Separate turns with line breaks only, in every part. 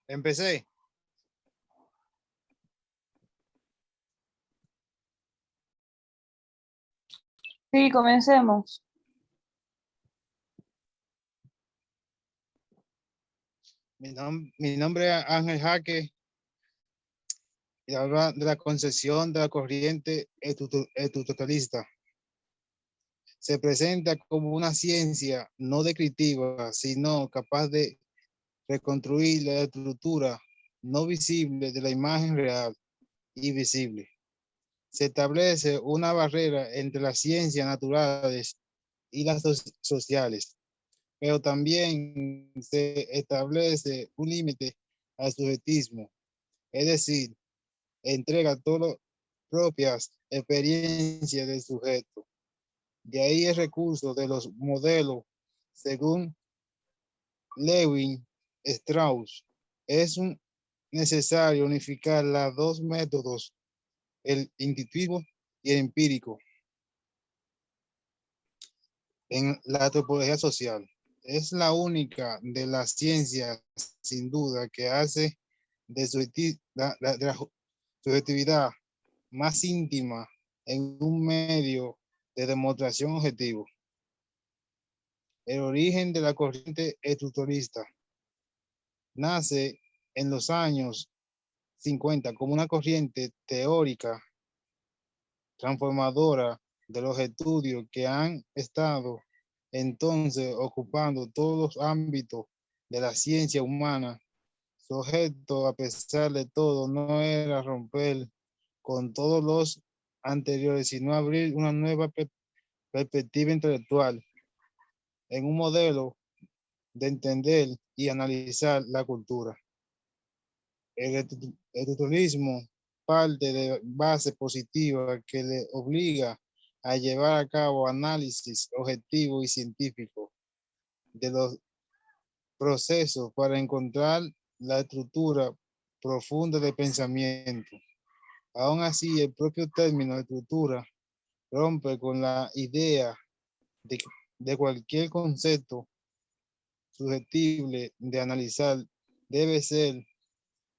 Empecé.
Sí, comencemos.
Mi nombre es Ángel Jaque y habla de la concepción de la corriente estructuralista. Se presenta como una ciencia no descriptiva, sino capaz de reconstruir la estructura no visible de la imagen real y visible. Se establece una barrera entre las ciencias naturales y las sociales, pero también se establece un límite al subjetismo, es decir, entrega todas propias experiencias del sujeto. De ahí el recurso de los modelos, según Lewin Strauss, es necesario unificar los dos métodos, el intuitivo y el empírico, en la antropología social. Es la única de las ciencias, sin duda, que hace de la subjetividad más íntima en un medio de demostración objetivo. El origen de la corriente estructuralista nace en los años 50 como una corriente teórica transformadora de los estudios que han estado entonces ocupando todos los ámbitos de la ciencia humana. Su objeto, a pesar de todo, no era romper con todos los anteriores, sino abrir una nueva perspectiva intelectual en un modelo de entender y analizar la cultura. El estructuralismo parte de base positiva que le obliga a llevar a cabo análisis objetivo y científico de los procesos para encontrar la estructura profunda de pensamiento. Aún así, el propio término estructura rompe con la idea de cualquier concepto susceptible de analizar debe ser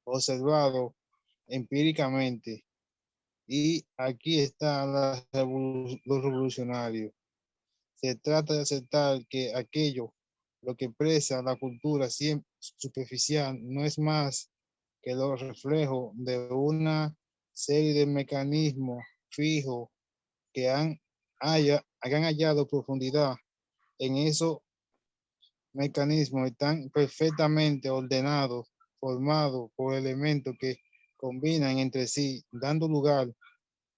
observado empíricamente. Y aquí está lo revolucionario. Se trata de aceptar que aquello, lo que expresa la cultura siempre superficial, no es más que los reflejos de una serie de mecanismos fijos que han hallado profundidad en esos mecanismos, están perfectamente ordenados, formados por elementos que combinan entre sí, dando lugar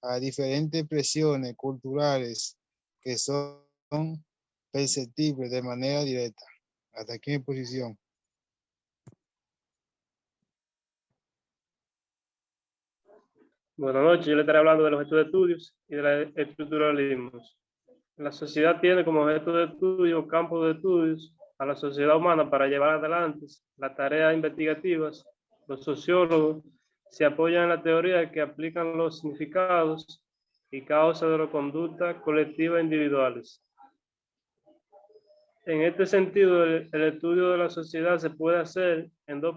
a diferentes presiones culturales que son perceptibles de manera directa. Hasta aquí mi posición.
Buenas noches, yo le estaré hablando de los objetos de estudios y de la estructuralismo. La sociedad tiene como objeto de estudio, campo de estudios a la sociedad humana para llevar adelante las tareas investigativas. Los sociólogos se apoyan en la teoría que aplican los significados y causas de las conductas colectivas e individuales. En este sentido, el estudio de la sociedad se puede hacer en dos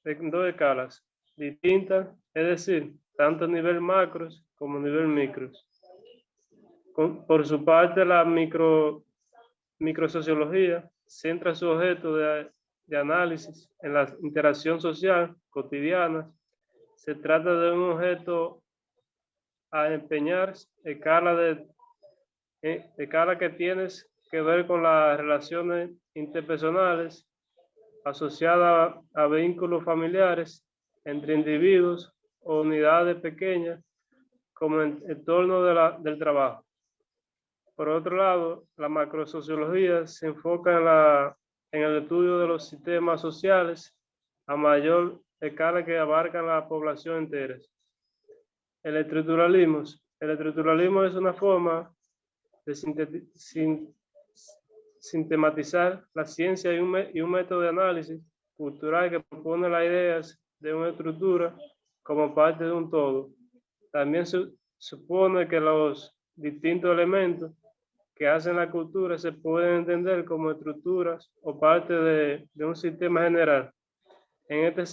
escalas distintas, es decir, tanto a nivel macros como a nivel micros. Por su parte, la microsociología centra su objeto de análisis en la interacción social cotidiana. Se trata de un objeto a empeñar escala que tienes que ver con las relaciones interpersonales asociadas a vínculos familiares entre individuos o unidades pequeñas como en el entorno del trabajo. Por otro lado, la macrosociología se enfoca en el estudio de los sistemas sociales a mayor escala que abarcan la población entera. El estructuralismo es una forma de sistematizar la ciencia y un método de análisis cultural que propone las ideas de una estructura como parte de un todo. También supone que los distintos elementos que hacen la cultura se pueden entender como estructuras o parte de un sistema general. En este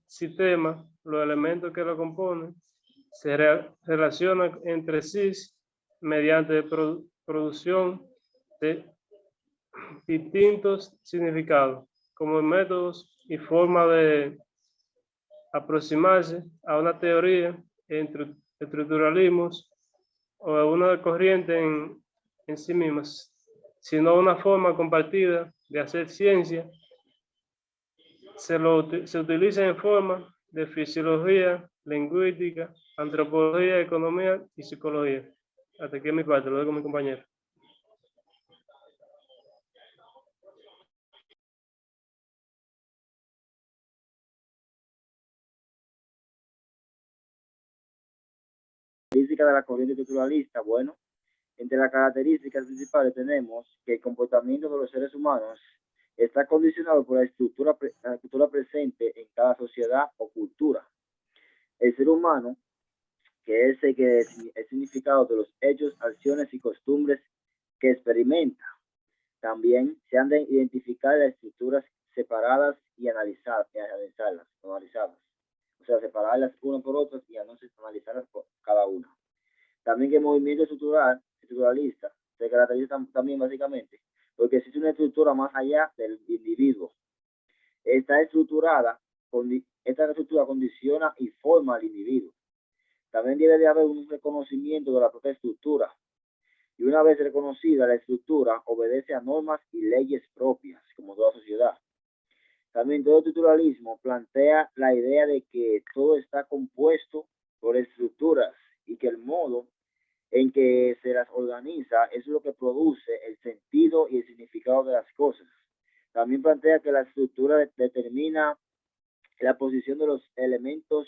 sistema, los elementos que lo componen se relacionan entre sí mediante producción de distintos significados, como métodos y formas de aproximarse a una teoría entre estructuralismos o a una corriente en sí mismas, sino una forma compartida de hacer ciencia. Se utiliza en forma de fisiología, lingüística, antropología, economía y psicología. Hasta aquí mi parte, lo dejo con mi compañero.
Características de la corriente estructuralista. Bueno, entre las características principales tenemos que el comportamiento de los seres humanos está condicionado por la estructura presente en cada sociedad o cultura. El ser humano, que es el significado de los hechos, acciones y costumbres que experimenta. También se han de identificar las estructuras separadas y analizarlas. O sea, separarlas una por otras y analizarlas por cada una. También que el movimiento estructuralista se caracteriza también básicamente porque existe una estructura más allá del individuo. Esta estructura condiciona y forma al individuo. También debe de haber un reconocimiento de la propia estructura. Y una vez reconocida la estructura, obedece a normas y leyes propias, como toda sociedad. También todo estructuralismo plantea la idea de que todo está compuesto por estructuras y que el modo en que se las organiza es lo que produce el sentido y el significado de las cosas. También plantea que la estructura determina la posición de los elementos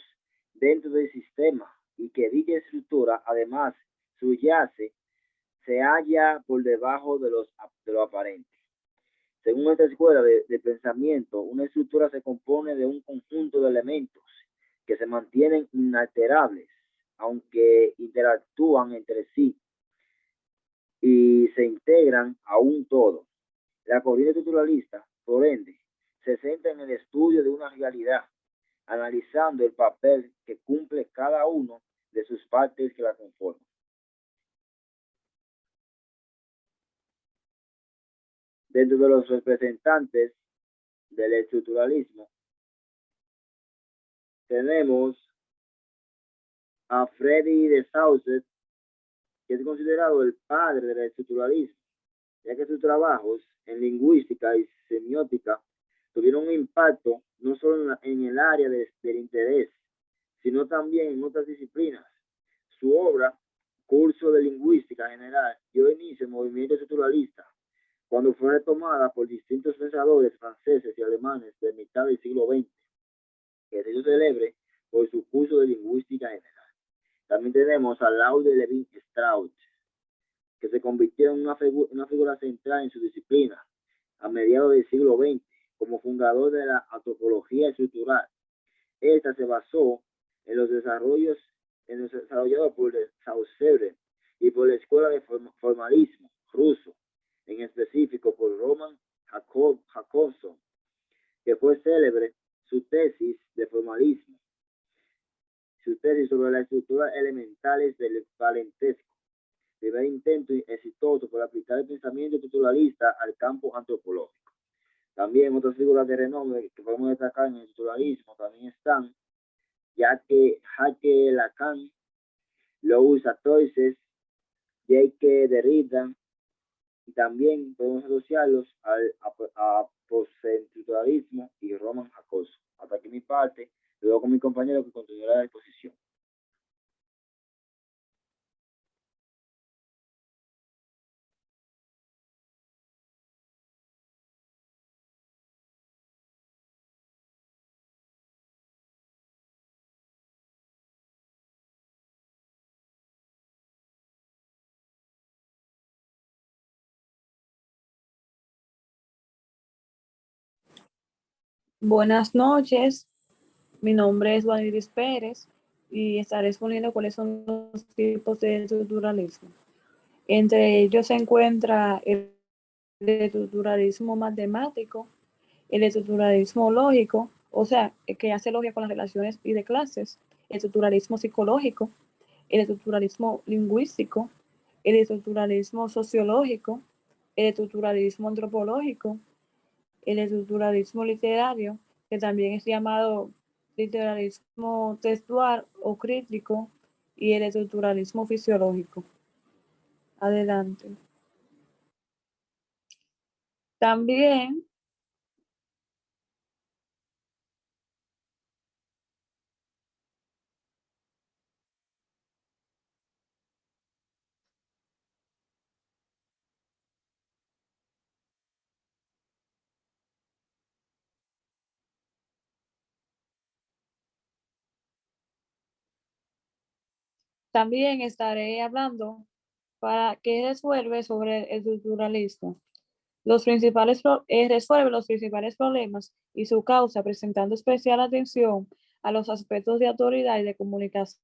dentro del sistema y que dicha estructura además subyace, se halla por debajo de lo aparente. Según esta escuela de pensamiento, una estructura se compone de un conjunto de elementos que se mantienen inalterables, aunque interactúan entre sí y se integran a un todo. La corriente estructuralista, por ende, se centra en el estudio de una realidad, analizando el papel que cumple cada uno de sus partes que la conforman. Dentro de los representantes del estructuralismo, tenemos a Freddy de Saussure, que es considerado el padre del estructuralismo, ya que sus trabajos en lingüística y semiótica tuvieron un impacto no solo en el área del interés, sino también en otras disciplinas. Su obra, Curso de Lingüística General, dio inicio al movimiento estructuralista, cuando fue retomada por distintos pensadores franceses y alemanes de mitad del siglo XX, que se hizo célebre por su curso de lingüística general. También tenemos a Claude Lévi-Strauss, que se convirtió en una figura central en su disciplina a mediados del siglo XX, como fundador de la antropología estructural. Esta se basó en los desarrollados por Saussure y por la escuela de formalismo ruso, en específico por Roman Jakobson, que fue célebre su tesis de formalismo, su tesis sobre las estructuras elementales del parentesco, primer intento exitoso por aplicar el pensamiento estructuralista al campo antropológico. También otras figuras de renombre que podemos destacar en el estructuralismo también están Jacques Lacan, Louis Althusser, Jacques Derrida, y también podemos asociarlos a postestructuralismo y Roman Jakobson. Hasta aquí mi parte, luego con mi compañero que continuará la exposición.
Buenas noches, mi nombre es Juaniris Pérez y estaré exponiendo cuáles son los tipos de estructuralismo. Entre ellos se encuentra el estructuralismo matemático, el estructuralismo lógico o sea, que hace logia con las relaciones y de clases, el estructuralismo psicológico, el estructuralismo lingüístico, el estructuralismo sociológico, el estructuralismo antropológico, el estructuralismo literario, que también es llamado literalismo textual o crítico, y el estructuralismo fisiológico. Adelante. También estaré hablando para que resuelve sobre el estructuralismo. Resuelve los principales problemas y su causa, presentando especial atención a los aspectos de autoridad y de comunicación.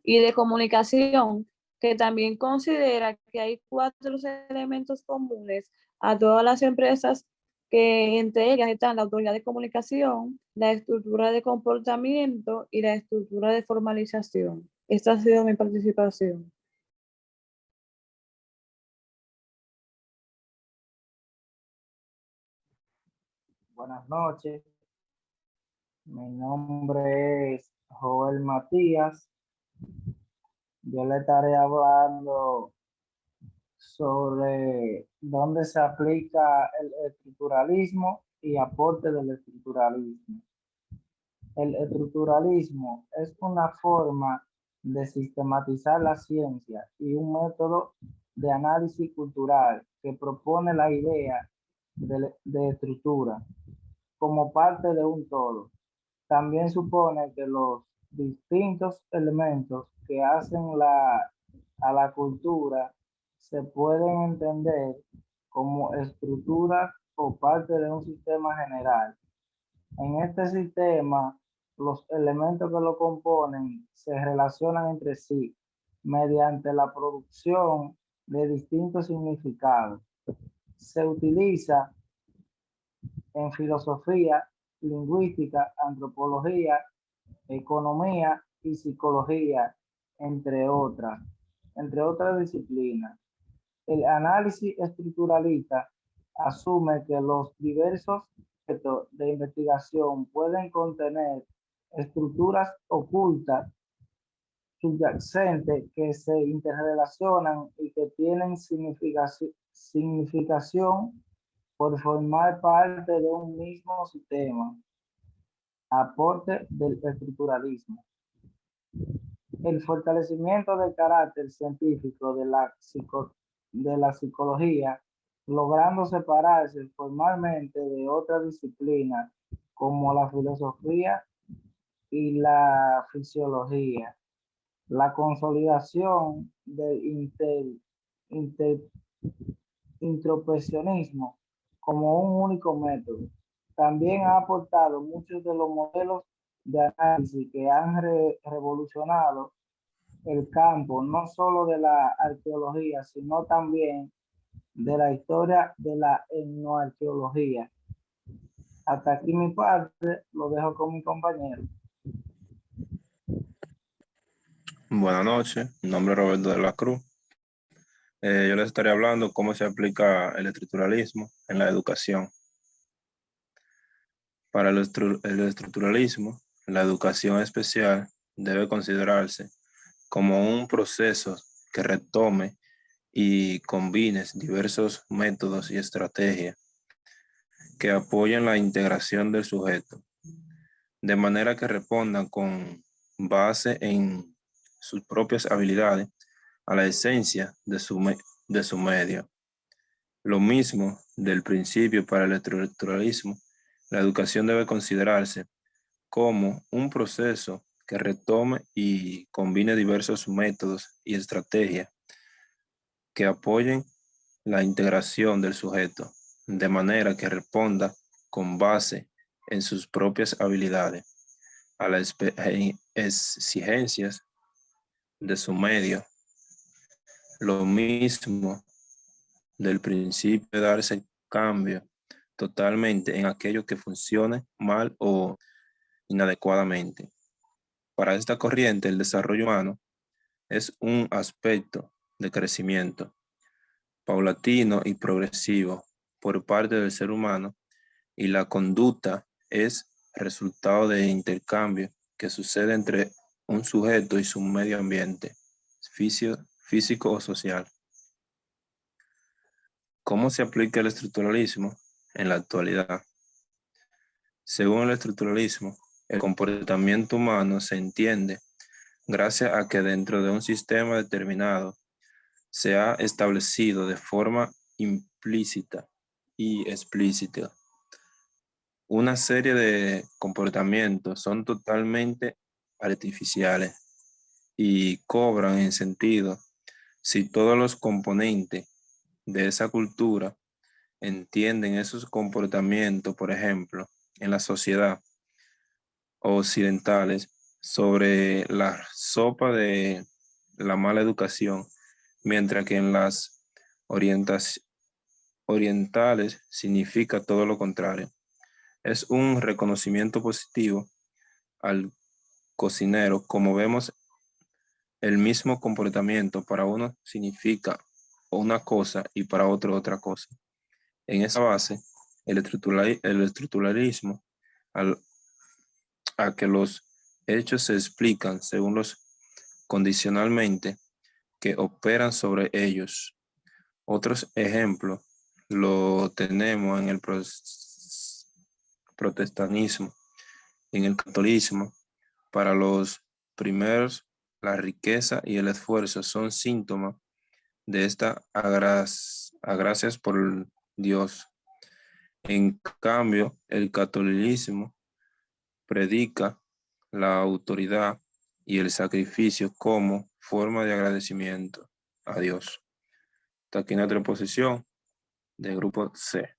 Y de comunicación, que también considera que hay 4 elementos comunes a todas las empresas, que entre ellas están la autoridad de comunicación, la estructura de comportamiento y la estructura de formalización. Esta ha sido mi participación.
Buenas noches, mi nombre es Joel Matías. Yo le estaré hablando sobre dónde se aplica el estructuralismo y aporte del estructuralismo. El estructuralismo es una forma de sistematizar la ciencia y un método de análisis cultural que propone la idea de estructura como parte de un todo. También supone que los distintos elementos que hacen a la cultura se pueden entender como estructuras o parte de un sistema general. En este sistema, los elementos que lo componen se relacionan entre sí mediante la producción de distintos significados. Se utiliza en filosofía, lingüística, antropología, economía y psicología, entre otras disciplinas. El análisis estructuralista asume que los diversos objetos de investigación pueden contener estructuras ocultas subyacentes que se interrelacionan y que tienen significación por formar parte de un mismo sistema. Aporte del estructuralismo. El fortalecimiento del carácter científico de la psicología, logrando separarse formalmente de otras disciplinas como la filosofía y la fisiología. La consolidación del introspeccionismo como un único método. También ha aportado muchos de los modelos de análisis que han revolucionado el campo, no solo de la arqueología, sino también de la historia de la etnoarqueología. Hasta aquí mi parte, lo dejo con mi compañero.
Buenas noches, mi nombre es Roberto de la Cruz. Yo les estaré hablando cómo se aplica el estructuralismo en la educación. Para el estructuralismo, la educación especial debe considerarse como un proceso que retome y combine diversos métodos y estrategias que apoyen la integración del sujeto, de manera que respondan con base en sus propias habilidades a la esencia de su medio. Lo mismo del principio para el estructuralismo, la educación debe considerarse como un proceso que retome y combine diversos métodos y estrategias que apoyen la integración del sujeto, de manera que responda con base en sus propias habilidades a las exigencias de su medio. Lo mismo del principio de darse cambio totalmente en aquello que funcione mal o inadecuadamente. Para esta corriente, el desarrollo humano es un aspecto de crecimiento paulatino y progresivo por parte del ser humano, y la conducta es resultado de intercambio que sucede entre un sujeto y su medio ambiente físico o social. ¿Cómo se aplica el estructuralismo en la actualidad? Según el estructuralismo, el comportamiento humano se entiende gracias a que dentro de un sistema determinado se ha establecido de forma implícita y explícita una serie de comportamientos son totalmente artificiales y cobran en sentido si todos los componentes de esa cultura entienden esos comportamientos. Por ejemplo, en la sociedad occidentales, sobre la sopa de la mala educación, mientras que en las orientales significa todo lo contrario. Es un reconocimiento positivo al cocinero. Como vemos, el mismo comportamiento para uno significa una cosa y para otro otra cosa. En esa base, el estructuralismo, a que los hechos se explican según los condicionalmente que operan sobre ellos. Otros ejemplos lo tenemos en el protestantismo, en el catolicismo. Para los primeros, la riqueza y el esfuerzo son síntomas de esta gracias por Dios. En cambio, el catolicismo predica la autoridad y el sacrificio como forma de agradecimiento a Dios. Está aquí nuestra posición del grupo C.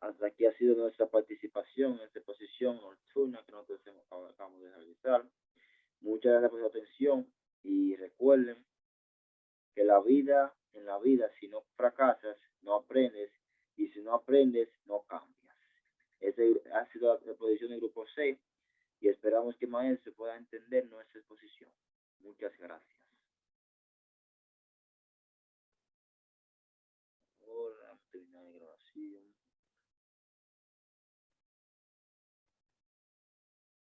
Hasta aquí ha sido nuestra participación en esta exposición nocturna que nosotros acabamos de realizar. Muchas gracias por su atención y recuerden que en la vida, si no fracasas, no aprendes, y si no aprendes, no cambias. Esa ha sido la exposición del grupo C y esperamos que maestro pueda entender nuestra exposición.